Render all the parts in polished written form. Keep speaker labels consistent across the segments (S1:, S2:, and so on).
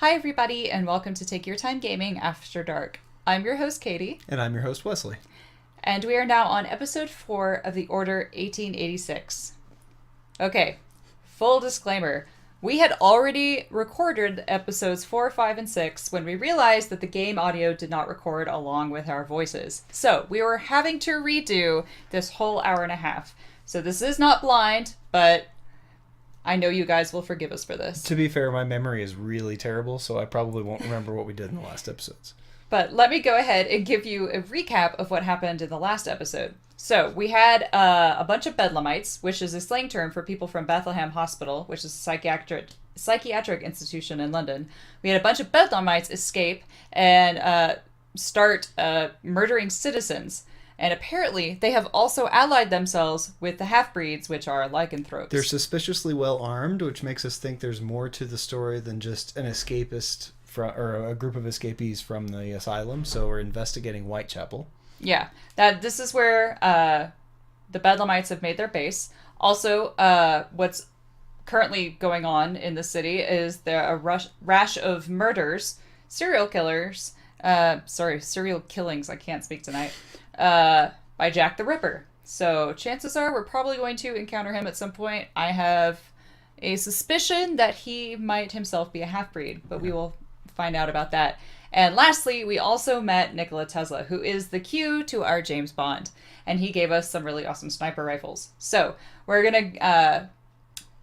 S1: Hi everybody, and welcome to Take Your Time Gaming After Dark. I'm your host, Katie.
S2: And I'm your host, Wesley.
S1: And we are now on episode 4 of the Order 1886. Okay, full disclaimer. We had already recorded episodes 4, 5, and 6 when we realized that the game audio did not record along with our voices. So we were having to redo this whole hour and a half. So this is not blind, but I know you guys will forgive us for this.
S2: To be fair, my memory is really terrible, so I probably won't remember what we did in the last episodes.
S1: But let me go ahead and give you a recap of what happened in the last episode. So we had a bunch of bedlamites, which is a slang term for people from Bethlehem Hospital, which is a psychiatric institution in London. We had a bunch of bedlamites escape and start murdering citizens. And apparently, they have also allied themselves with the half-breeds, which are lycanthropes.
S2: They're suspiciously well armed, which makes us think there's more to the story than just an escapist or a group of escapees from the asylum. So we're investigating Whitechapel.
S1: Yeah, this is where the bedlamites have made their base. Also, what's currently going on in the city is a rash of murders, serial killings, I can't speak tonight, by Jack the Ripper. So chances are we're probably going to encounter him at some point. I have a suspicion that he might himself be a half-breed, but we will find out about that. And lastly, we also met Nikola Tesla, who is the Q to our James Bond, and he gave us some really awesome sniper rifles. So we're gonna,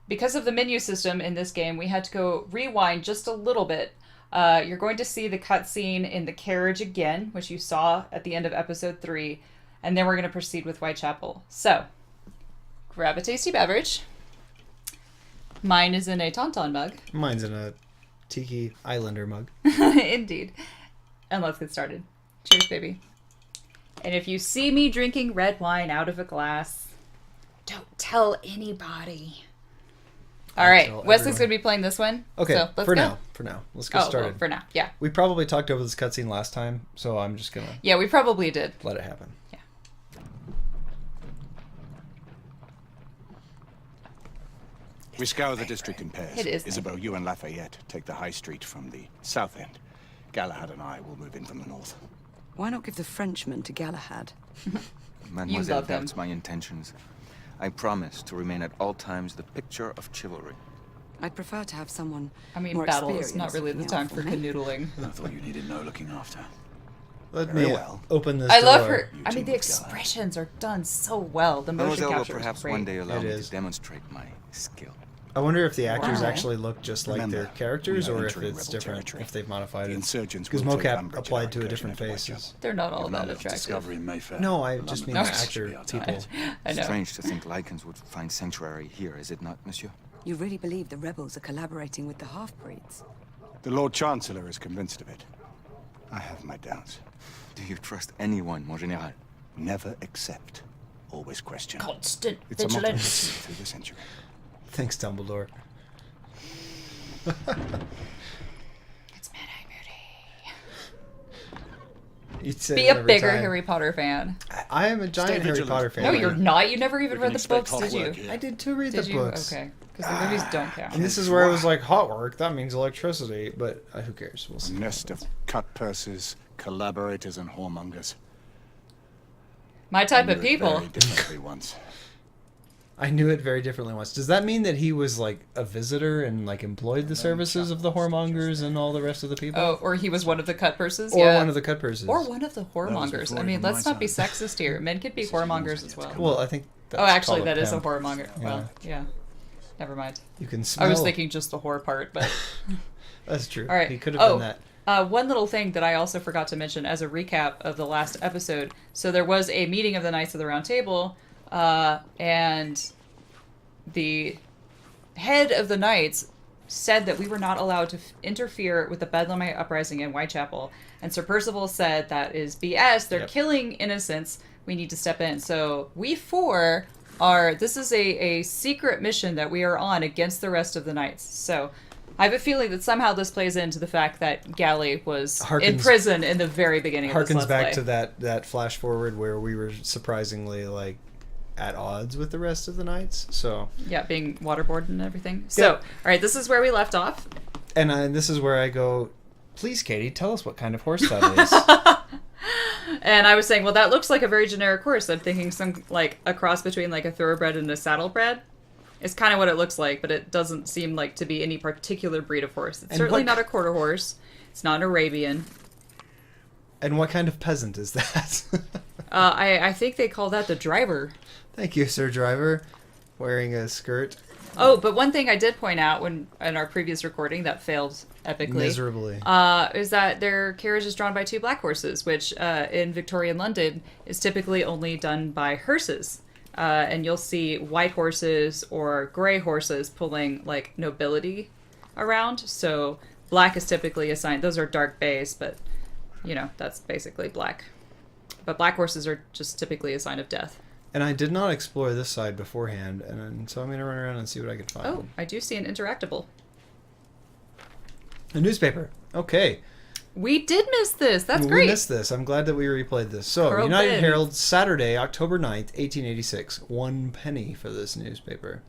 S1: because of the menu system in this game, we had to go rewind just a little bit. You're going to see the cutscene in the carriage again, which you saw at the end of episode 3, and then we're going to proceed with Whitechapel. So, grab a tasty beverage. Mine is in a Tauntaun mug.
S2: Mine's in a Tiki Islander mug.
S1: Indeed. And let's get started. Cheers, baby. And if you see me drinking red wine out of a glass, don't tell anybody. All right, Wesley's going to be playing this one.
S2: Okay,
S1: so let's go.
S2: For now. Let's get started.
S1: Well, for now, yeah.
S2: We probably talked over this cutscene last time, so I'm just going to...
S1: Yeah, we probably did.
S2: Let it happen.
S1: Yeah.
S3: We scour the district in pairs.
S1: It is.
S3: Isabel, you and Lafayette take the high street from the south end. Galahad and I will move in from the north.
S4: Why not give the Frenchman to Galahad?
S5: Mademoiselle doubts my intentions. I promise to remain at all times the picture of chivalry.
S4: I'd prefer to have someone more
S1: battle is not really the time for canoodling.
S3: I thought you needed no looking after.
S2: Let me open this
S1: I
S2: door.
S1: love her. I mean, the expressions are done so well. The motion
S5: Mademoiselle will
S1: capture
S5: perhaps
S1: is great.
S5: one day allow me to demonstrate my skill.
S2: I wonder if the actors
S1: Wow.
S2: actually look just like
S3: Remember,
S2: their characters,
S3: we are
S2: or if
S3: entering
S2: it's
S3: rebel
S2: different,
S3: territory.
S2: if they've modified
S3: The
S2: it.
S3: insurgents
S2: Because
S3: will take
S2: mocap
S3: umbrage
S2: applied
S3: at
S2: to a
S3: our
S2: different
S3: incursion into
S2: faces.
S1: They're not all that
S3: London's
S1: attractive.
S3: discovery in Mayfair.
S2: No, I just mean the
S3: London's
S2: actor
S3: should be our
S2: people.
S3: target.
S1: I know.
S5: Strange to think Lycans would find sanctuary here, is it not, monsieur?
S4: You really believe the rebels are collaborating with the half-breeds?
S3: The Lord Chancellor is convinced of it. I have my doubts.
S5: Do you trust anyone, mon général?
S3: Never accept. Always question.
S1: Constant
S3: It's a motto we've
S1: vigilance.
S3: seen through the century.
S2: Thanks, Dumbledore.
S1: It's Mad-Eye Moody.
S2: You'd say
S1: Be
S2: that
S1: a
S2: every
S1: bigger
S2: time.
S1: Harry Potter fan.
S2: I am a giant Harry
S3: vigilant.
S2: Potter fan.
S1: No, you're not. You never even
S3: We
S1: read
S3: can
S1: the
S3: expect
S1: books,
S3: hard
S1: did you?
S3: work here.
S2: I did too read
S1: Did
S2: the
S1: you?
S2: books.
S1: Okay. Because the movies don't count.
S2: And this is where I was like, hot work, that means electricity, but who cares? We'll
S3: A
S2: see.
S3: nest of cut purses, collaborators, and whoremongers.
S1: My type
S3: I
S1: of
S3: knew it
S1: people.
S3: very differently once.
S2: I knew it very differently once. Does that mean that he was like a visitor and like employed the services of the whoremongers and all the rest of the people?
S1: Oh, or he was one of the cut purses?
S2: Or
S1: yeah.
S2: one of the cut purses.
S1: Or one of the whoremongers.
S3: before
S1: I mean,
S3: even
S1: let's
S3: my
S1: not be
S3: time.
S1: sexist here. Men could be whoremongers as well.
S2: Well, I think that's
S1: Oh, actually,
S2: called
S1: that is a
S2: pimp.
S1: whoremonger.
S2: Yeah.
S1: Well, yeah. Never mind.
S2: You can smell.
S1: I was thinking just the whore part, but...
S2: That's true.
S1: All right.
S2: He could have been that.
S1: One little thing that I also forgot to mention as a recap of the last episode. So there was a meeting of the Knights of the Round Table, and the head of the Knights said that we were not allowed to interfere with the Bedlamite uprising in Whitechapel. And Sir Percival said that is BS. They're killing innocents. We need to step in. So we four this is a secret mission that we are on against the rest of the Knights. So I have a feeling that somehow this plays into the fact that Galley was in prison in the very beginning of this
S2: Harkens
S1: Let's
S2: back
S1: Play.
S2: to that flash forward where we were surprisingly like at odds with the rest of the knights. So
S1: yeah, being waterboarded and everything. So, all right, this is where we left off.
S2: And this is where I go, please, Katie, tell us what kind of horse that is.
S1: And I was saying, well, that looks like a very generic horse. I'm thinking some, like, a cross between, like, a thoroughbred and a saddlebred. It's kind of what it looks like, but it doesn't seem like to be any particular breed of horse. It's certainly not a quarter horse. It's not an Arabian.
S2: And what kind of peasant is that?
S1: I think they call that the driver.
S2: Thank you, Sir Driver. Wearing a skirt.
S1: Oh, but one thing I did point out in our previous recording that failed epically.
S2: Miserably.
S1: Is that their carriage is drawn by 2 black horses, which in Victorian London is typically only done by hearses. And you'll see white horses or gray horses pulling, like, nobility around. So black is typically assigned. Those are dark bays, but, you know, that's basically black. But black horses are just typically a sign of death.
S2: And I did not explore this side beforehand, and so I'm going to run around and see what I can find.
S1: Oh, I do see an interactable.
S2: A newspaper. Okay.
S1: We did miss this. That's great.
S2: We missed this. I'm glad that we replayed this. So,
S1: Carl
S2: United
S1: Benz.
S2: Herald, Saturday, October 9th, 1886. 1 penny for this newspaper.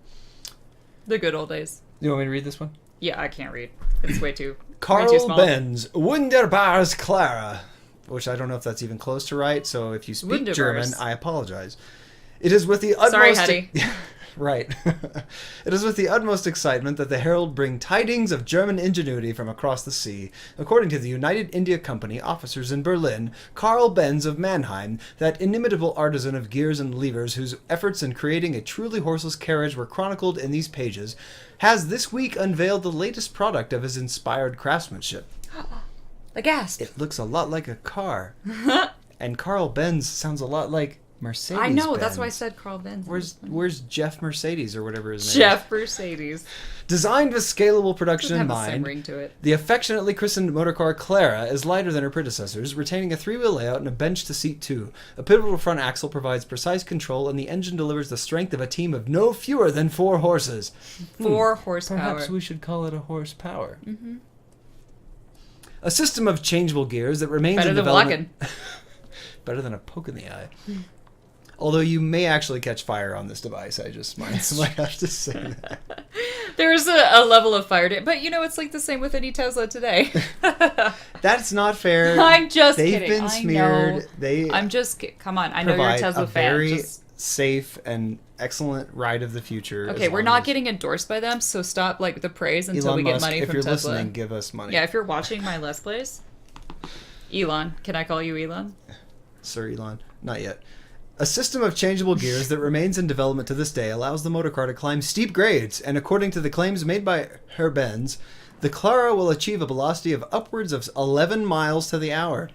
S1: The good old days.
S2: You want me to read this one?
S1: Yeah, I can't read. It's way too
S2: Carl
S1: small.
S2: Benz, Wunderbars Clara. Which I don't know if that's even close to right, so if you speak
S1: Wunderbars.
S2: German, I apologize. It is with the utmost...
S1: Sorry, Hetty.
S2: Right. It is with the utmost excitement that the Herald bring tidings of German ingenuity from across the sea. According to the United India Company officers in Berlin, Carl Benz of Mannheim, that inimitable artisan of gears and levers whose efforts in creating a truly horseless carriage were chronicled in these pages, has this week unveiled the latest product of his inspired craftsmanship.
S1: The gasp.
S2: It looks a lot like a car. And Carl Benz sounds a lot like Mercedes.
S1: I know, that's why I said Carl Benz.
S2: Where's Jeff Mercedes or whatever his name is?
S1: Jeff Mercedes.
S2: Designed with scalable production in
S1: Doesn't have the same
S2: mind,
S1: ring to it.
S2: the affectionately christened motorcar Clara is lighter than her predecessors, retaining a 3-wheel layout and a bench to seat 2. A pivotal front axle provides precise control, and the engine delivers the strength of a team of no fewer than 4 horses.
S1: 4 horsepower.
S2: Perhaps we should call it a horsepower. Mm-hmm. A system of changeable gears that remains
S1: Better
S2: in
S1: than
S2: development.
S1: walking.
S2: Better than a poke in the eye. Although you may actually catch fire on this device, I just might have to say that.
S1: There's a level of fire to it, but you know, it's like the same with any Tesla today.
S2: That's not fair.
S1: I'm just
S2: They've
S1: kidding.
S2: been smeared.
S1: I'm just come on. I know you're a Tesla
S2: a
S1: fan.
S2: very
S1: Just...
S2: safe and excellent ride of the future.
S1: Okay, we're not getting endorsed by them, so stop like the praise until
S2: Elon
S1: we get
S2: Musk,
S1: money
S2: if
S1: from
S2: you're
S1: Tesla.
S2: listening, give us money.
S1: Yeah, if you're watching my Let's Plays, Elon, can I call you Elon?
S2: Sir Elon, not yet. A system of changeable gears that remains in development to this day allows the motorcar to climb steep grades, and according to the claims made by Herr Benz, the Clara will achieve a velocity of upwards of 11 miles to the hour.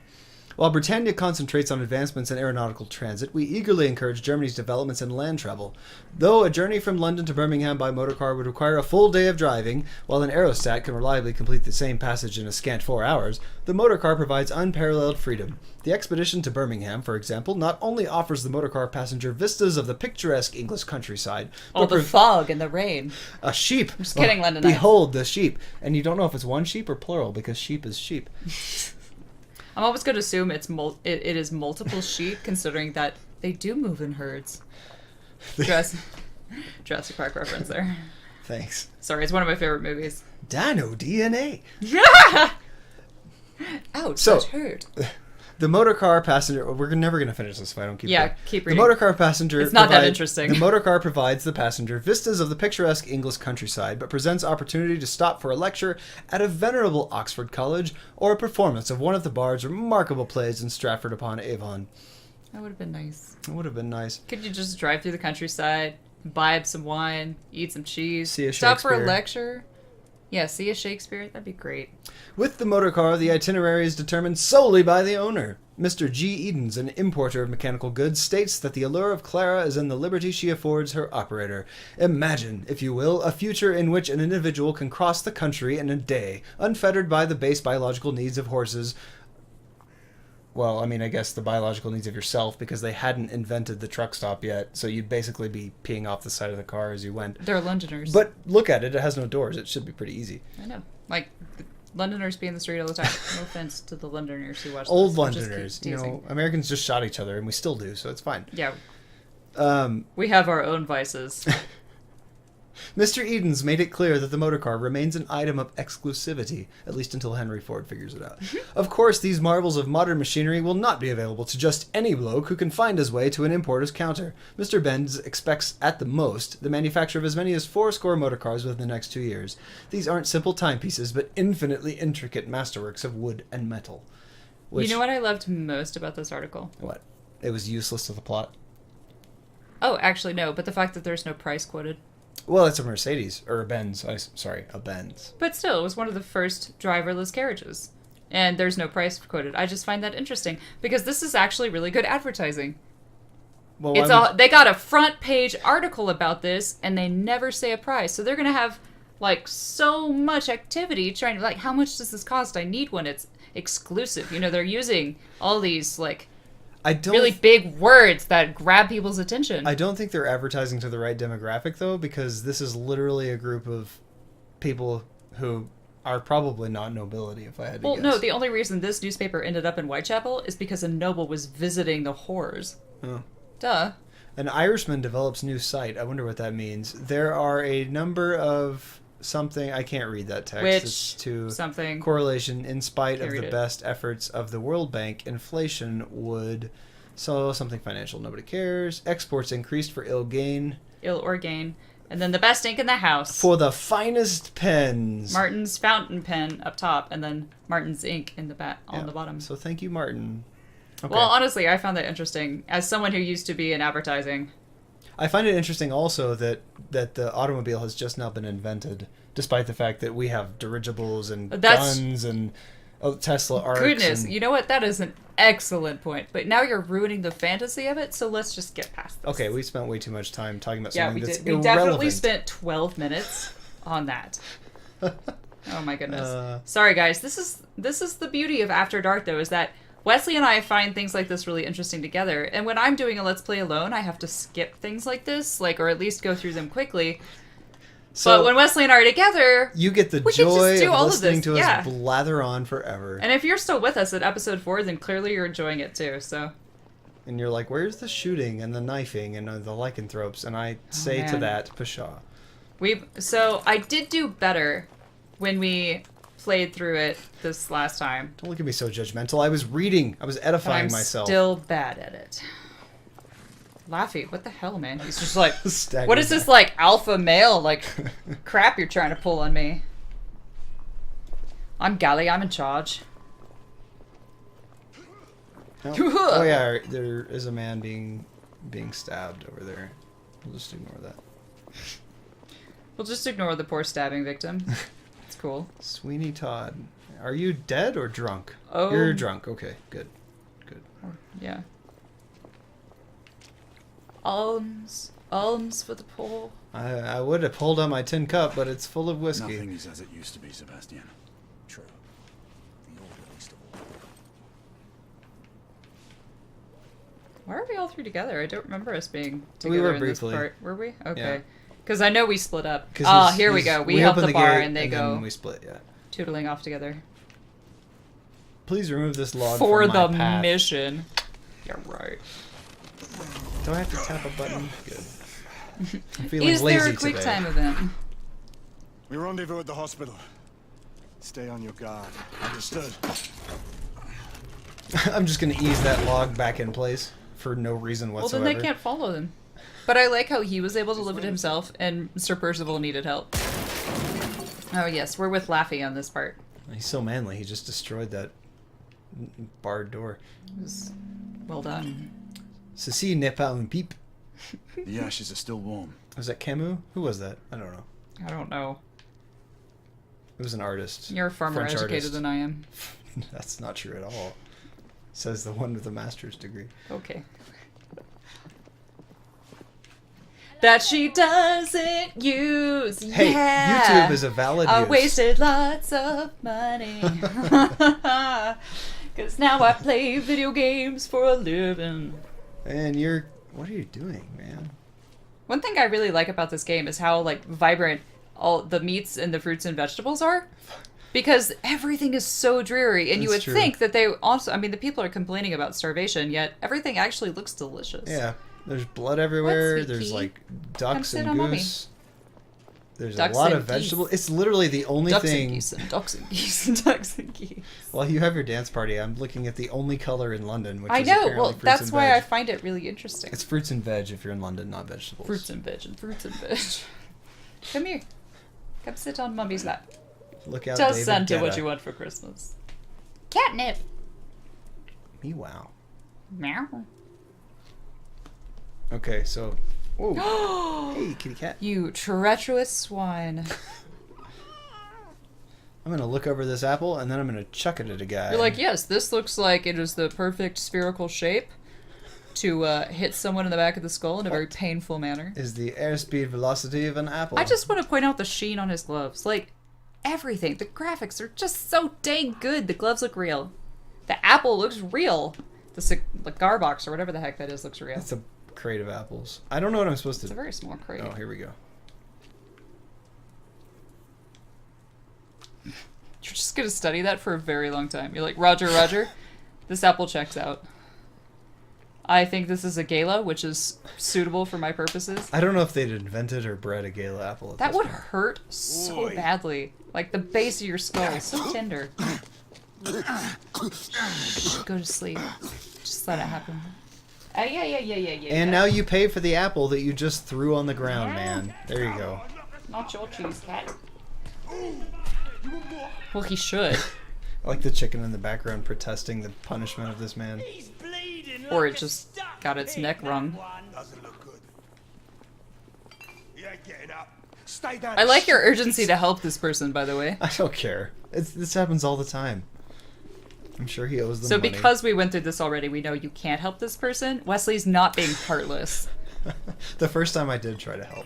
S2: While Britannia concentrates on advancements in aeronautical transit, we eagerly encourage Germany's developments in land travel. Though a journey from London to Birmingham by motorcar would require a full day of driving, while an aerostat can reliably complete the same passage in a scant 4 hours, the motorcar provides unparalleled freedom. The expedition to Birmingham, for example, not only offers the motorcar passenger vistas of the picturesque English countryside,
S1: Oh, the fog and the rain.
S2: a sheep.
S1: I'm just kidding, Londonites.
S2: Behold the sheep. And you don't know if it's one sheep or plural, because sheep is sheep.
S1: I'm always going to assume it is multiple sheep, considering that they do move in herds. Jurassic Park reference there.
S2: Thanks.
S1: Sorry, it's one of my favorite movies.
S2: Dino DNA.
S1: Ouch,
S2: So-
S1: that hurt.
S2: The motorcar passenger... We're never going to finish this if I don't keep
S1: Yeah,
S2: going.
S1: keep
S2: The
S1: reading.
S2: motorcar passenger...
S1: It's not that interesting.
S2: The motorcar provides the passenger vistas of the picturesque English countryside, but presents opportunity to stop for a lecture at a venerable Oxford college or a performance of one of the Bard's remarkable plays in Stratford-upon-Avon.
S1: That would have been nice.
S2: It would have been nice.
S1: Could you just drive through the countryside, imbibe some wine, eat some cheese,
S2: See a
S1: stop for a
S2: Shakespeare.
S1: lecture? Yeah, see a Shakespeare? That'd be great.
S2: With the motorcar, the itinerary is determined solely by the owner. Mr. G. Edens, an importer of mechanical goods, states that the allure of Clara is in the liberty she affords her operator. Imagine, if you will, a future in which an individual can cross the country in a day, unfettered by the base biological needs of horses. Well, I mean, I guess the biological needs of yourself, because they hadn't invented the truck stop yet, so you'd basically be peeing off the side of the car as you went.
S1: They're Londoners.
S2: But look at it, it has no doors. It should be pretty easy.
S1: I know. Like, Londoners be in the street all the time. No offense to the Londoners who watch
S2: Old
S1: this. I just keep
S2: Londoners.
S1: teasing.
S2: Americans just shot each other, and we still do, so it's fine.
S1: Yeah,
S2: Um,
S1: we have our own vices.
S2: Mr. Eden's made it clear that the motorcar remains an item of exclusivity, at least until Henry Ford figures it out. Of course, these marvels of modern machinery will not be available to just any bloke who can find his way to an importer's counter. Mr. Benz expects, at the most, the manufacture of as many as 40 motorcars within the next 2 years. These aren't simple timepieces, but infinitely intricate masterworks of wood and metal. Which,
S1: you know what I loved most about this article?
S2: What? It was useless to the plot.
S1: Oh, actually, no, but the fact that there's no price quoted.
S2: Well, it's a Mercedes, or a Benz. Sorry, a Benz.
S1: But still, it was one of the first driverless carriages. And there's no price quoted. I just find that interesting, because this is actually really good advertising.
S2: Well,
S1: they got a front page article about this, and they never say a price. So they're going to have, like, so much activity trying to, like, how much does this cost? I need one. It's exclusive. You know, they're using all these, like, really big words that grab people's attention.
S2: I don't think they're advertising to the right demographic, though, because this is literally a group of people who are probably not nobility, if I had to guess.
S1: Well, no, the only reason this newspaper ended up in Whitechapel is because a noble was visiting the whores.
S2: Oh.
S1: Duh.
S2: An Irishman develops new site. I wonder what that means. There are a number of something. I can't read that text. It's to
S1: something
S2: correlation. In spite of the best efforts of the World Bank, inflation would something financial. Nobody cares. Exports increased for ill or gain. And then the best ink in the house. For the finest pens.
S1: Martin's fountain pen up top, and then Martin's ink in the on the bottom.
S2: So thank you, Martin. Okay.
S1: Well, honestly, I found that interesting. As someone who used to be in advertising.
S2: I find it interesting also that the automobile has just now been invented, despite the fact that we have dirigibles and guns and Tesla arcs.
S1: Goodness, you know what? That is an excellent point. But now you're ruining the fantasy of it, so let's just get past this.
S2: Okay, we spent way too much time talking about something that's
S1: irrelevant. We definitely spent 12 minutes on that. Oh my goodness. Sorry, guys. This is the beauty of After Dark, though, is that Wesley and I find things like this really interesting together. And when I'm doing a Let's Play alone, I have to skip things like this, or at least go through them quickly. So but when Wesley and I are together,
S2: you get the joy of listening to us blather on forever.
S1: And if you're still with us at episode 4, then clearly you're enjoying it too. So.
S2: And you're like, where's the shooting and the knifing and the lycanthropes? And I say to that, pshaw.
S1: So I did do better when we played through it this last time.
S2: Don't look at me so judgmental. I was reading. I was edifying myself.
S1: I'm still bad at it. Laffy, what the hell, man? He's just like, what is this, like, alpha male, like, crap you're trying to pull on me? I'm Gally, I'm in charge.
S2: Oh yeah, there is a man being stabbed over there. We'll just ignore that.
S1: We'll just ignore the poor stabbing victim. It's cool.
S2: Sweeney Todd. Are you dead or drunk?
S1: Oh.
S2: You're drunk. Okay, good.
S1: Yeah. Alms for the poor.
S2: I would have pulled out my tin cup, but it's full of whiskey.
S3: Nothing is as it used to be, Sebastian. True. The order least of all.
S1: Why are we all three together? I don't remember us being together in this part. Were we? Okay. Because I know we split up. Here we go. We help the bar and they go.
S2: We split, yeah.
S1: Tootling off together.
S2: Please remove this log
S1: for
S2: from my
S1: the
S2: path.
S1: mission. You're right.
S2: Do I have to tap a button? Good. I'm feeling lazy today.
S1: Is there a quick time event?
S3: We rendezvous at the hospital. Stay on your guard. Understood.
S2: I'm just gonna ease that log back in place for no reason whatsoever.
S1: Well, then they can't follow them. But I like how he was able to live it himself, and Sir Percival needed help. Oh yes, we're with Laffy on this part.
S2: He's so manly. He just destroyed that barred door.
S1: Well done.
S2: Ceci n'est pas un pipe.
S3: The ashes are still warm.
S2: Was that Camus? Who was that? I don't know.
S1: I don't know.
S2: It was an artist.
S1: You're far more educated than I am.
S2: That's not true at all. Says the one with a master's degree.
S1: Okay. That she doesn't use.
S2: Hey,
S1: yeah.
S2: YouTube is a valid
S1: I
S2: use.
S1: wasted lots of money. Because now I play video games for a living.
S2: And what are you doing, man?
S1: One thing I really like about this game is how, like, vibrant all the meats and the fruits and vegetables are. Because everything is so dreary. And you would think that they also... I mean, the people are complaining about starvation, yet everything actually looks delicious.
S2: Yeah. There's blood everywhere. There's, like, ducks and goose. There's
S1: Ducks
S2: a lot
S1: and
S2: of vegetables.
S1: geese.
S2: It's literally the only
S1: Ducks
S2: thing.
S1: and geese and ducks and geese and ducks and geese.
S2: While you have your dance party, I'm looking at the only color in London, which
S1: I
S2: is
S1: know.
S2: apparently
S1: Well,
S2: fruits
S1: that's
S2: and
S1: why
S2: veg.
S1: I find it really interesting.
S2: It's fruits and veg if you're in London, not vegetables.
S1: Fruits and veg and fruits and veg. Come here. Come sit on Mummy's lap.
S2: Look out,
S1: Tell
S2: David
S1: Santa what
S2: Guetta.
S1: you want for Christmas. Catnip.
S2: Me wow.
S1: Meow.
S2: Okay, so. Whoa. Hey, kitty cat.
S1: You treacherous swine.
S2: I'm gonna look over this apple and then I'm gonna chuck it at a guy.
S1: You're like, yes, this looks like it is the perfect spherical shape to hit someone in the back of the skull in a very painful manner.
S2: Is the airspeed velocity of an apple?
S1: I just want to point out the sheen on his gloves. Like, everything. The graphics are just so dang good. The gloves look real. The apple looks real. The cigar box or whatever the heck that is looks real.
S2: It's a crate of apples. I don't know what I'm supposed to.
S1: It's a very small crate.
S2: Oh, here we go.
S1: You're just gonna study that for a very long time. You're like, Roger, this apple checks out. I think this is a gala, which is suitable for my purposes.
S2: I don't know if they'd invented or bred a gala apple. At
S1: That
S2: this
S1: would
S2: point.
S1: hurt so badly. Like the base of your skull, so tender. Go to sleep. Just let it happen. Yeah.
S2: And now you pay for the apple that you just threw on the ground, man. There you go.
S1: Not your cheese, cat. Well, he should.
S2: I like the chicken in the background protesting the punishment of this man.
S1: Or it just got its neck wrung.
S3: Doesn't look good. He ain't getting up. Stay down.
S1: I like your urgency to help this person, by the way.
S2: I don't care. This happens all the time. I'm sure he owes them
S1: So
S2: money.
S1: because we went through this already, we know you can't help this person. Wesley's not being heartless.
S2: The first time I did try to help.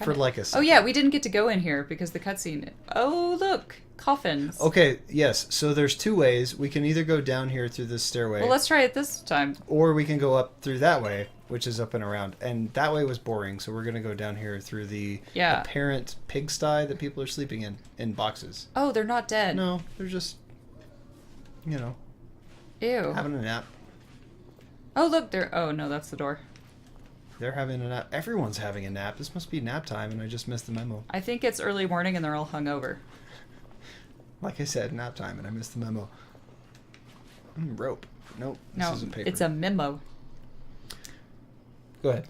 S2: For like a
S1: Oh
S2: second.
S1: yeah, we didn't get to go in here because the cutscene. Oh look, coffins.
S2: Okay, yes. So there's two ways. We can either go down here through this stairway,
S1: Well, let's try it this time.
S2: or we can go up through that way, which is up and around. And that way was boring, so we're gonna go down here through the apparent pigsty that people are sleeping in boxes.
S1: Oh, they're not dead.
S2: No, they're just, you know,
S1: Ew.
S2: having a nap.
S1: Oh look, they're. Oh no, that's the door.
S2: They're having a nap. Everyone's having a nap. This must be nap time, and I just missed the memo.
S1: I think it's early morning and they're all hungover.
S2: Like I said, nap time, and I missed the memo. Rope. Nope, this
S1: No,
S2: isn't paper.
S1: it's a memo.
S2: Go ahead.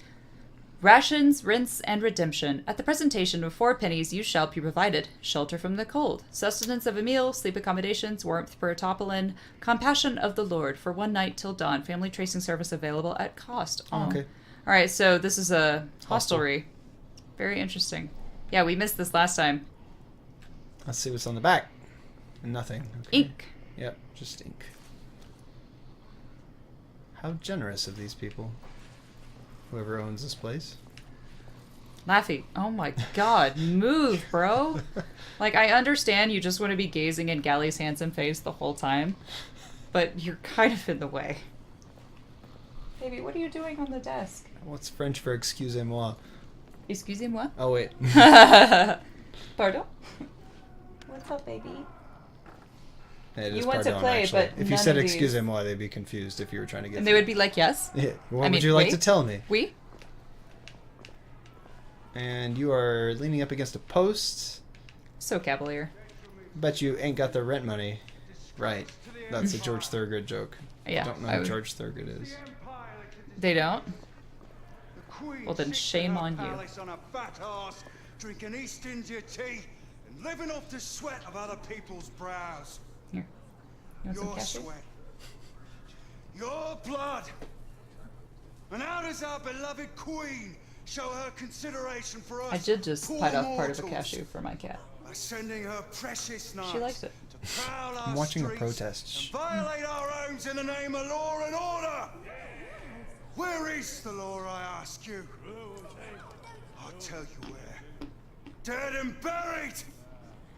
S1: Rations, rinse, and redemption. At the presentation of 4 pennies, you shall be provided. Shelter from the cold. Sustenance of a meal, sleep accommodations, warmth per topolin. Compassion of the Lord for 1 night till dawn. Family tracing service available at cost.
S2: Oh, okay.
S1: Alright, so this is a hostelry. Very interesting. Yeah, we missed this last time.
S2: Let's see what's on the back. Nothing. Okay.
S1: Ink.
S2: Yep, just ink. How generous of these people. Whoever owns this place.
S1: Laffy. Oh my god. Move, bro. Like, I understand you just want to be gazing in Gally's handsome face the whole time, but you're kind of in the way. Baby, what are you doing on the desk?
S2: What's French for excusez-moi?
S1: Excusez-moi?
S2: Oh, wait.
S1: Pardon? What's up, baby?
S2: It
S1: You
S2: is
S1: want to
S2: pardon,
S1: play,
S2: actually.
S1: but
S2: if you
S1: none
S2: said
S1: of these-
S2: excusez-moi, they'd be confused if you were trying to get
S1: And they would be like, yes?
S2: Yeah. What
S1: I
S2: would
S1: mean,
S2: you like
S1: oui?
S2: to tell me?
S1: We?
S2: And you are leaning up against a post.
S1: So cavalier.
S2: Bet you ain't got the rent money. Right. That's a George Thorogood joke.
S1: Yeah,
S2: I don't know
S1: I
S2: who
S1: would-
S2: George Thorogood is.
S1: They don't? Well, then shame on you.
S3: On a fat arse, drinking East India tea and living off the sweat of other people's brows.
S1: Here. You want some
S3: Your
S1: cashew?
S3: sweat. Your blood. And how does our beloved queen show her consideration for us?
S1: I did just
S3: poor
S1: bite off part of a
S3: mortals?
S1: cashew for my cat.
S3: By sending her precious knights
S1: She likes it.
S3: to prowl our
S2: I'm watching a
S3: streets
S2: protest.
S3: and violate our homes in the name of law and order. Where is the law, I ask you? I'll tell you where. Dead and buried.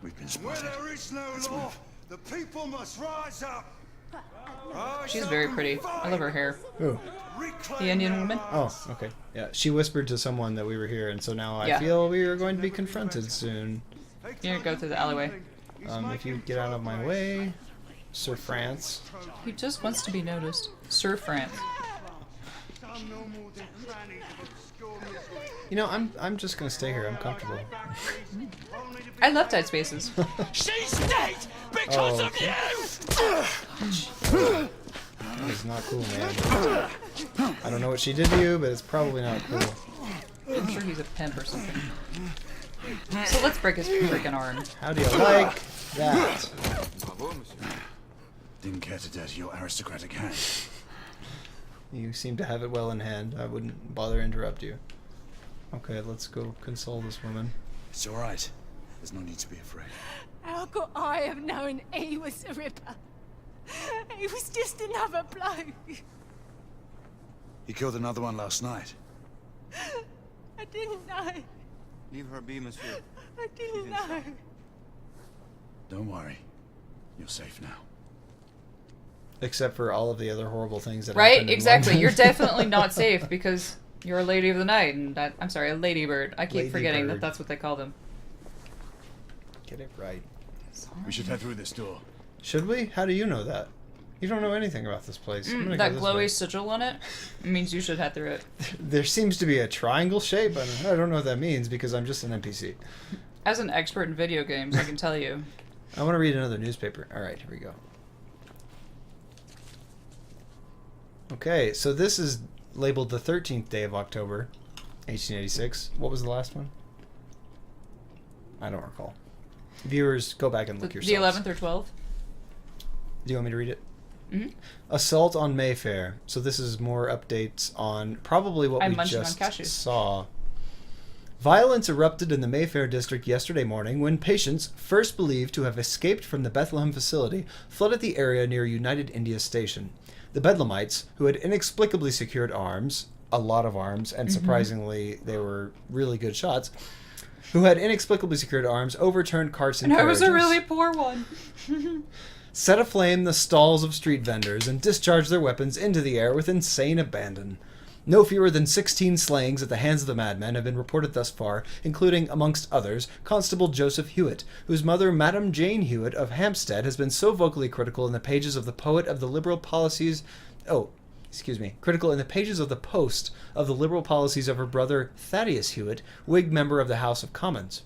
S5: We've been
S3: Where
S5: spotted.
S3: there is no law, the people must rise up.
S1: She's very pretty. I love her hair.
S2: Ooh.
S1: The Indian woman?
S2: Oh, okay. Yeah, she whispered to someone that we were here, and so now I
S1: Yeah.
S2: feel we are going to be confronted soon.
S1: Here, go through the alleyway.
S2: If you get out of my way, Sir France.
S1: He just wants to be noticed. Sir France.
S3: I'm no more than fannies of obscure misery.
S2: You know, I'm just gonna stay here. I'm comfortable.
S1: I love tight spaces.
S3: She's dead because of you!
S2: That is not cool, man. I don't know what she did to you, but it's probably not cool.
S1: I'm sure he's a pimp or something. So let's break his freaking arm.
S2: How do you like that?
S3: Didn't care to dirty your aristocratic hands.
S2: You seem to have it well in hand. I wouldn't bother interrupt you. Okay, let's go console this woman.
S3: It's alright. There's no need to be afraid.
S6: How could I have known he was the Ripper? He was just another bloke.
S3: He killed another one last night.
S6: I didn't know.
S5: Leave her be, monsieur.
S6: I didn't know.
S3: Don't worry. You're safe now.
S2: Except for all of the other horrible things that
S1: Right?
S2: happened in
S1: Exactly.
S2: London.
S1: You're definitely not safe because you're a lady of the night, and I'm sorry, a ladybird. I keep
S2: Lady
S1: forgetting
S2: bird.
S1: that that's what they call them.
S2: Get it right.
S3: We should head through this door.
S2: Should we? How do you know that? You don't know anything about this place. I'm gonna
S1: That
S2: go this way.
S1: glowy sigil on it means you should head through it.
S2: There seems to be a triangle shape, and I don't know what that means because I'm just an NPC.
S1: As an expert in video games, I can tell you.
S2: I want to read another newspaper. All right, here we go. Okay, so this is labeled the 13th day of October, 1886. What was the last one? I don't recall. Viewers, go back and look
S1: The
S2: yourselves.
S1: 11th or 12th?
S2: Do you want me to read it?
S1: Mm-hmm.
S2: Assault on Mayfair. So this is more updates on probably what
S1: I'm
S2: we
S1: munching on
S2: just
S1: cashews.
S2: saw. Violence erupted in the Mayfair district yesterday morning when patients, first believed to have escaped from the Bethlehem facility, flooded the area near United India Station. The bedlamites, who had inexplicably secured arms, a lot of arms, and surprisingly they were really good shots, who had inexplicably secured arms, overturned carts and
S1: And I
S2: carriages.
S1: was a really poor one.
S2: Set aflame the stalls of street vendors and discharged their weapons into the air with insane abandon. No fewer than 16 slayings at the hands of the madmen have been reported thus far, including, amongst others, Constable Joseph Hewitt, whose mother, Madame Jane Hewitt of Hampstead, has been so vocally critical in the pages of the poet of the liberal policies... critical in the pages of the Post of the liberal policies of her brother Thaddeus Hewitt, Whig member of the House of Commons.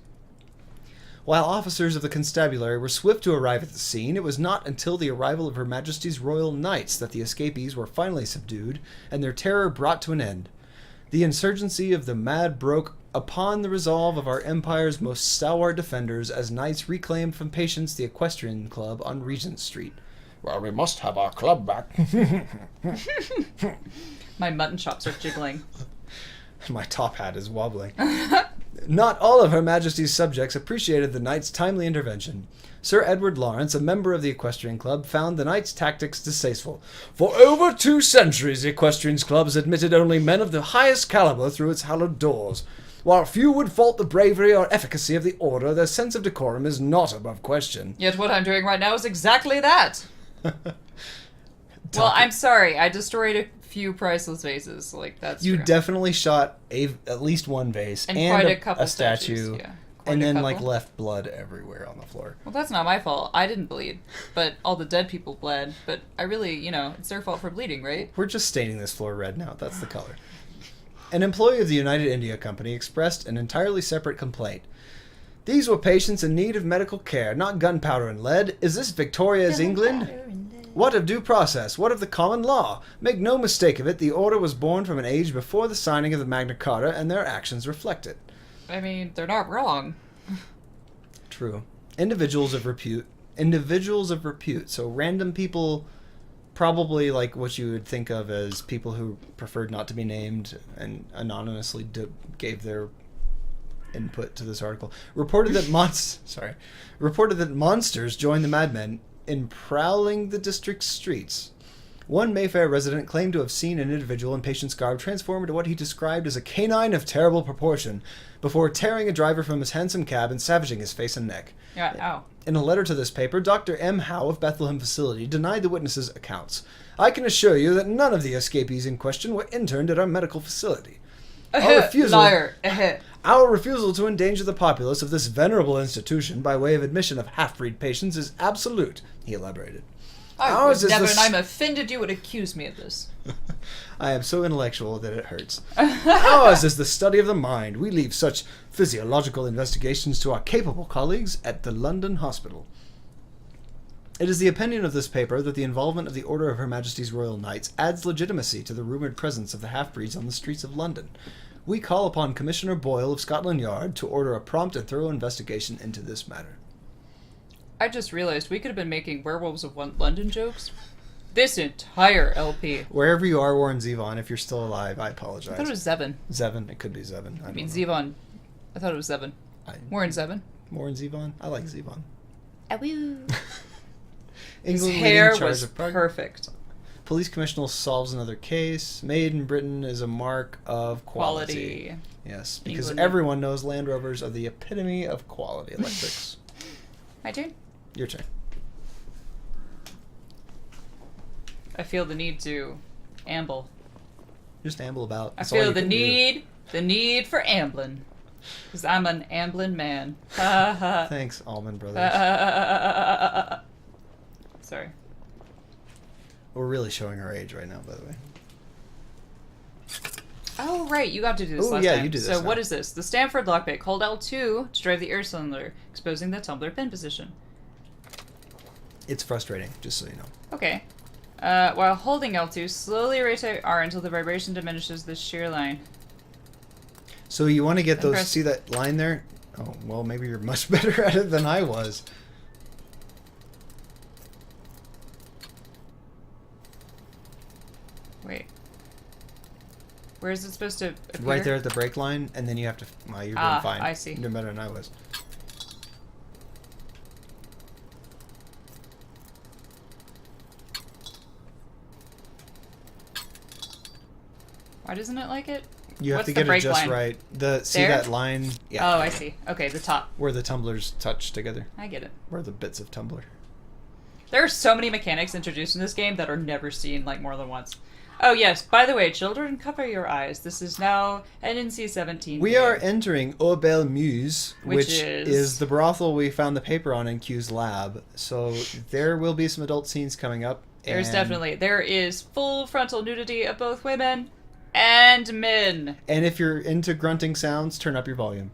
S2: While officers of the constabulary were swift to arrive at the scene, it was not until the arrival of Her Majesty's Royal Knights that the escapees were finally subdued and their terror brought to an end. The insurgency of the mad broke upon the resolve of our empire's most stalwart defenders as knights reclaimed from patience the Equestrian Club on Regent Street. Well, we must have our club back.
S1: My mutton chops are jiggling.
S2: My top hat is wobbling. Not all of Her Majesty's subjects appreciated the knight's timely intervention. Sir Edward Lawrence, a member of the Equestrian Club, found the knight's tactics distasteful. For over 2 centuries, the Equestrian Club has admitted only men of the highest caliber through its hallowed doors. While few would fault the bravery or efficacy of the order, their sense of decorum is not above question.
S1: Yet what I'm doing right now is exactly that. Well, I'm sorry. I destroyed a few priceless vases. Like, that's
S2: You
S1: true.
S2: definitely shot at least one vase
S1: And
S2: and
S1: quite
S2: a
S1: a couple
S2: statue,
S1: statues, yeah. Quite
S2: and
S1: a
S2: then
S1: couple.
S2: left blood everywhere on the floor.
S1: Well, that's not my fault. I didn't bleed. But all the dead people bled. But I really, it's their fault for bleeding, right?
S2: We're just staining this floor red now. That's the color. An employee of the United India Company expressed an entirely separate complaint. These were patients in need of medical care, not gunpowder and lead. Is this Victoria's England? What of due process? What of the common law? Make no mistake of it, the order was born from an age before the signing of the Magna Carta, and their actions reflect it.
S1: I mean, they're not wrong.
S2: True. Individuals of repute, so random people, probably like what you would think of as people who preferred not to be named and anonymously gave their input to this article, reported that monsters joined the madmen in prowling the district's streets. One Mayfair resident claimed to have seen an individual in patient's garb transform into what he described as a canine of terrible proportion before tearing a driver from his handsome cab and savaging his face and neck.
S1: Yeah, ow.
S2: In a letter to this paper, Dr. M. Howe of Bethlehem facility denied the witnesses' accounts. I can assure you that none of the escapees in question were interned at our medical facility.
S1: Liar.
S2: Our refusal to endanger the populace of this venerable institution by way of admission of half-breed patients is absolute, he elaborated.
S1: I would never, and I'm offended you would accuse me of this.
S2: I am so intellectual that it hurts. Ours is the study of the mind. We leave such physiological investigations to our capable colleagues at the London Hospital. It is the opinion of this paper that the involvement of the Order of Her Majesty's Royal Knights adds legitimacy to the rumoured presence of the half-breeds on the streets of London. We call upon Commissioner Boyle of Scotland Yard to order a prompt and thorough investigation into this matter.
S1: I just realized we could have been making Werewolves of London jokes this entire LP.
S2: Wherever you are, Warren Zevon, if you're still alive, I apologize.
S1: I thought it was Zevon.
S2: Zevon, it could be Zevon.
S1: I mean, Zevon. I thought it was Zevon. Warren Zevon.
S2: Warren Zevon? I like Zevon.
S1: His
S2: England
S1: hair
S2: leading charge
S1: was
S2: of Prague.
S1: perfect.
S2: Police commissioner solves another case. Made in Britain is a mark of quality. Yes, because
S1: England.
S2: everyone knows Land Rovers are the epitome of quality electrics.
S1: My turn?
S2: Your turn.
S1: I feel the need to amble.
S2: Just amble about.
S1: I
S2: That's all
S1: feel
S2: you
S1: the
S2: can do.
S1: need for ambling. Because I'm an ambling man. Ha ha.
S2: Thanks, Allman Brothers.
S1: Sorry.
S2: We're really showing our age right now, by the way.
S1: Oh, right. You got to do this
S2: Oh,
S1: last
S2: yeah,
S1: time.
S2: you do this
S1: So
S2: now.
S1: what is this? The Stanford lockpick. Hold L2 to drive the air cylinder, exposing the tumbler pin position.
S2: It's frustrating, just so you know.
S1: Okay. While holding L2, slowly rotate R until the vibration diminishes the shear line.
S2: So you want to get those,
S1: press-
S2: see that line there? Oh, well, maybe you're much better at it than I was.
S1: Wait. Where is it supposed to appear?
S2: Right there at the brake line, and then you have to, well, you're doing fine.
S1: I see.
S2: You're doing better than I was.
S1: Why doesn't it like it?
S2: You have
S1: What's
S2: to
S1: the
S2: get it
S1: brake
S2: just
S1: line?
S2: right. See
S1: There?
S2: that line? Yeah.
S1: Oh, I see. Okay, the top.
S2: Where the tumblers touch together.
S1: I get it.
S2: Where the bits of tumbler.
S1: There are so many mechanics introduced in this game that are never seen like more than once. Oh yes, by the way, children, cover your eyes. This is now an NC-17
S2: We
S1: game.
S2: are entering Au Belle Muse,
S1: Which
S2: which
S1: is-
S2: is the brothel we found the paper on in Q's lab. So there will be some adult scenes coming up.
S1: There's
S2: and-
S1: definitely, there is full frontal nudity of both women and men.
S2: And if you're into grunting sounds, turn up your volume.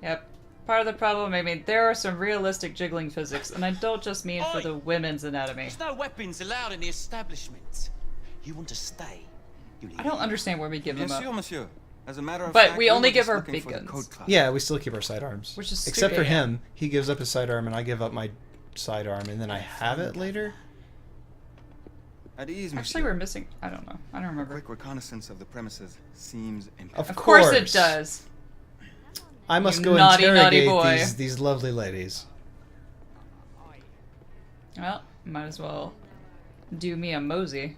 S1: Yep. Part of the problem, I mean, there are some realistic jiggling physics, and I don't just mean for
S7: Oi!
S1: the women's anatomy.
S7: There's no weapons allowed in the establishment. You want to stay? You need
S1: I don't understand where we give
S5: Bien
S1: them
S5: sûr,
S1: up.
S5: monsieur. As a matter of
S1: But
S5: fact,
S1: we only
S5: were
S1: give
S5: just
S1: our
S5: looking
S1: big
S5: for the
S1: guns.
S5: code class.
S2: Yeah, we still keep our sidearms.
S1: Which is
S2: Except for
S1: stupid.
S2: him. He gives up his sidearm and I give up my sidearm, and then I have it later?
S5: At ease, monsieur.
S1: Actually, we're missing, I don't know. I don't
S5: A
S1: remember.
S5: quick reconnaissance of the premises seems impeccable.
S2: Of
S1: Of course it
S2: course.
S1: does.
S2: I must
S1: You
S2: go
S1: naughty,
S2: interrogate
S1: naughty boy.
S2: these lovely ladies.
S1: Well, might as well do me a mosey.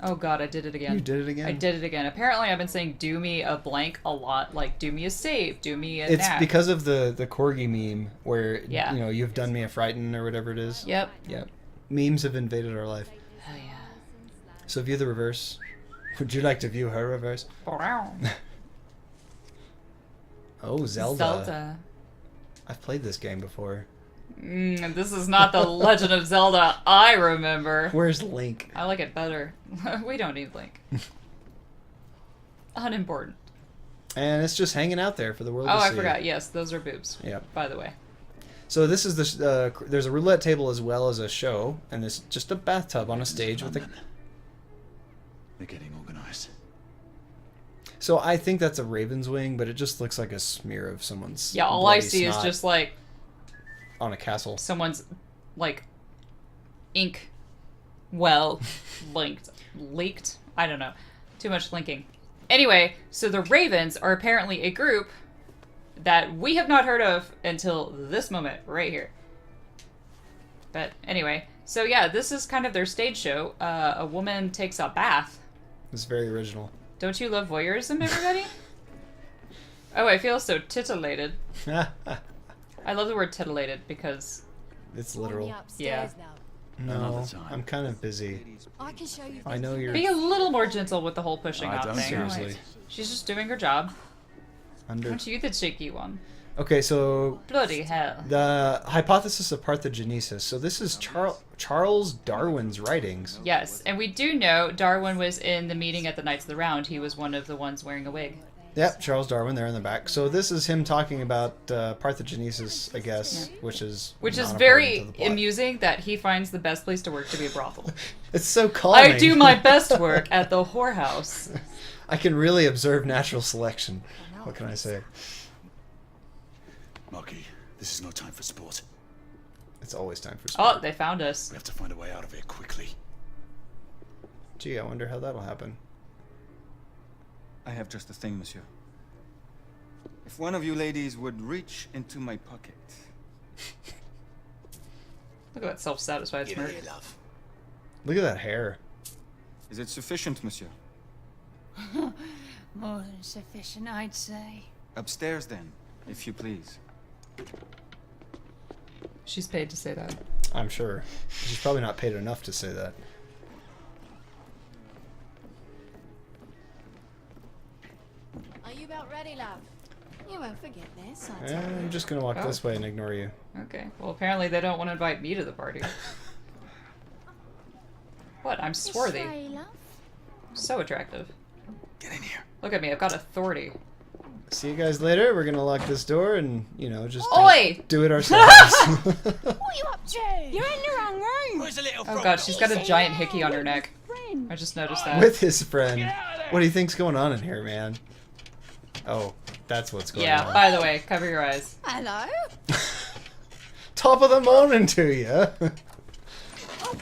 S1: Oh god, I did it again.
S2: You did it again?
S1: I did it again. Apparently I've been saying do me a blank a lot, like do me a save, do me a
S2: It's
S1: knack.
S2: because of the corgi meme where,
S1: Yeah.
S2: you know, you've done me a frighten or whatever it is.
S1: Yep.
S2: Yep. Memes have invaded our life.
S1: Oh yeah.
S2: So view the reverse. Would you like to view her reverse? Oh, Zelda. I've played this game before.
S1: This is not the Legend of Zelda I remember.
S2: Where's Link?
S1: I like it better. We don't need Link. Unimportant.
S2: And it's just hanging out there for the world
S1: Oh,
S2: to see.
S1: I forgot. Yes, those are boobs.
S2: Yep.
S1: By the way.
S2: So this is the there's a roulette table as well as a show, and there's just a bathtub on a stage with a.
S8: They're getting organized.
S2: So I think that's a raven's wing, but it just looks like a smear of someone's.
S1: Yeah, all I
S2: bloody
S1: see is
S2: snot
S1: just like
S2: on a castle.
S1: someone's like ink well leaked. I don't know. Too much linking. Anyway, so the Ravens are apparently a group that we have not heard of until this moment right here. But anyway, so yeah, this is kind of their stage show. A woman takes a bath.
S2: It's very original.
S1: Don't you love voyeurism, everybody? Oh, I feel so titillated. I love the word titillated because
S2: It's literal.
S1: yeah.
S2: No,
S8: Another time.
S2: I'm kind of busy.
S6: I can show you.
S2: I know you're
S1: Be a little more gentle with the whole pushing
S8: I
S1: out
S8: don't
S1: thing.
S2: seriously
S1: She's just doing her job.
S2: under.
S1: Aren't you the cheeky one?
S2: Okay, so
S1: Bloody hell.
S2: the hypothesis of parthenogenesis. So this is Charles Darwin's writings.
S1: Yes, and we do know Darwin was in the meeting at the Knights of the Round. He was one of the ones wearing a wig.
S2: Yep, Charles Darwin there in the back. So this is him talking about parthenogenesis, I guess, which is
S1: very amusing that he finds the best place to work to be a brothel.
S2: It's so calming.
S1: I do my best work at the whorehouse.
S2: I can really observe natural selection. What can I say?
S8: Marky, this is no time for sport.
S2: It's always time for sport.
S1: Oh, they found us.
S8: We have to find a way out of here quickly.
S2: Gee, I wonder how that'll happen.
S5: I have just the thing, monsieur. If one of you ladies would reach into my pocket.
S1: Look at that self-satisfied smirk.
S8: love.
S2: Look at that hair.
S5: Is it sufficient, monsieur?
S6: More than sufficient, I'd say.
S5: Upstairs, then, if you please.
S1: She's paid to say that.
S2: I'm sure. She's probably not paid enough to say that.
S6: Are you about ready, love? You won't forget this, I
S2: I'm just gonna walk this way and ignore you.
S1: Okay. Well, apparently they don't want to invite me to the party. What? I'm swarthy. So attractive.
S5: Get in here.
S1: Look at me. I've got authority.
S2: See you guys later. We're gonna lock this door and, you know, just do it ourselves.
S6: What are you up to? You're in the wrong room.
S7: Where's the little
S1: Oh god, she's got a giant hickey on her neck. I just noticed that.
S2: With his friend. What do you think's going on in here, man? Oh, that's what's going on.
S1: Yeah, by the way, cover your eyes.
S6: Hello?
S2: Top of the morning to you.
S1: Oh.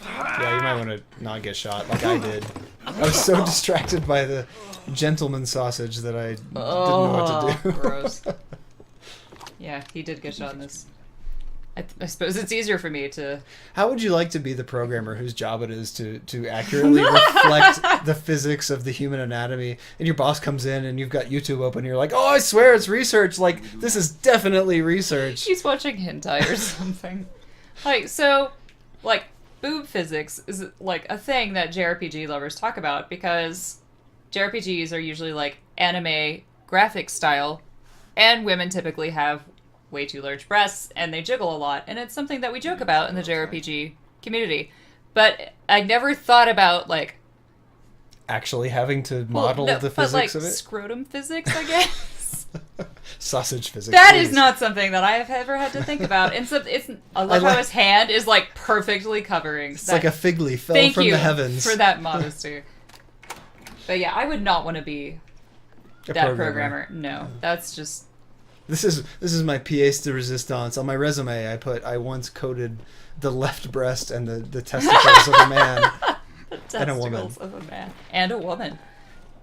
S2: Yeah, you might want to not get shot like I did. I was so distracted by the gentleman sausage that I didn't know what to do.
S1: Gross. Yeah, he did get shot in this. I suppose it's easier for me to...
S2: How would you like to be the programmer whose job it is to accurately reflect the physics of the human anatomy, and your boss comes in and you've got YouTube open and you're like, oh, I swear it's research, like, this is definitely research.
S1: He's watching hentai or something. Like, so, like, boob physics is, like, a thing that JRPG lovers talk about, because JRPGs are usually, like, anime graphic style, and women typically have way too large breasts, and they jiggle a lot, and it's something that we joke about in the JRPG community. But I never thought about, like...
S2: Actually having to model the physics of it?
S1: Scrotum physics, I guess?
S2: Sausage physics.
S1: That is not something that I have ever had to think about. And so I love how his hand is, like, perfectly covering.
S2: It's like a fig leaf fell from the heavens.
S1: Thank you for that modesty. But yeah, I would not want to be that programmer. No, that's just...
S2: This is my pièce de résistance. On my resume, I once coded the left breast and the testicles of a man and a woman.
S1: Of a man and a woman.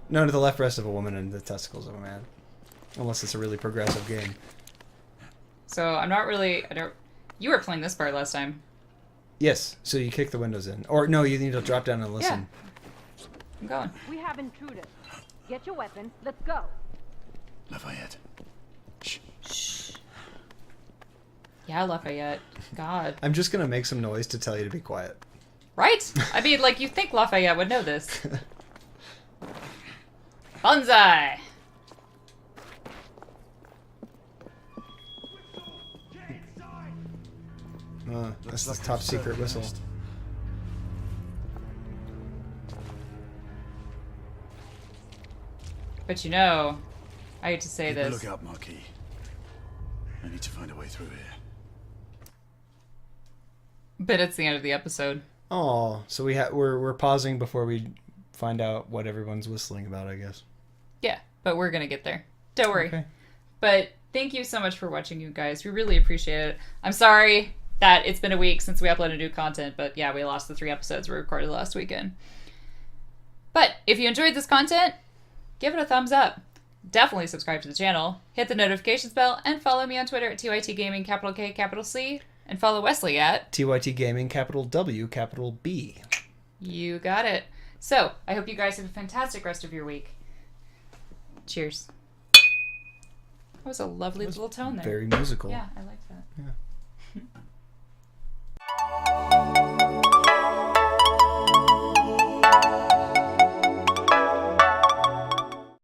S2: No, the left breast of a woman and the testicles of a man. Unless it's a really progressive game.
S1: So I'm not really... You were playing this part last time.
S2: Yes. So you kick the windows in, or no? You need to drop down and listen.
S1: Yeah. I'm going.
S9: We have intruders. Get your weapons. Let's go.
S8: Lafayette.
S1: Shh. Yeah, Lafayette. God.
S2: I'm just gonna make some noise to tell you to be quiet.
S1: Right? I mean, like, you'd think Lafayette would know this. Bonsai!
S2: That's the top secret whistle.
S1: But you know, I hate to say this.
S8: Look out, Marquis. I need to find a way through here.
S1: But it's the end of the episode.
S2: Oh, so we're pausing before we find out what everyone's whistling about, I guess.
S1: Yeah, but we're gonna get there. Don't worry.
S2: Okay.
S1: But thank you so much for watching, you guys. We really appreciate it. I'm sorry that it's been a week since we uploaded new content, but yeah, we lost the 3 episodes we recorded last weekend. But if you enjoyed this content, give it a thumbs up. Definitely subscribe to the channel, hit the notifications bell, and follow me on Twitter at TYT Gaming, capital K, capital C, and follow Wesley at
S2: TYT Gaming, capital W, capital B.
S1: You got it. So, I hope you guys have a fantastic rest of your week. Cheers. That was a lovely little tone there.
S2: Very musical.
S1: Yeah, I like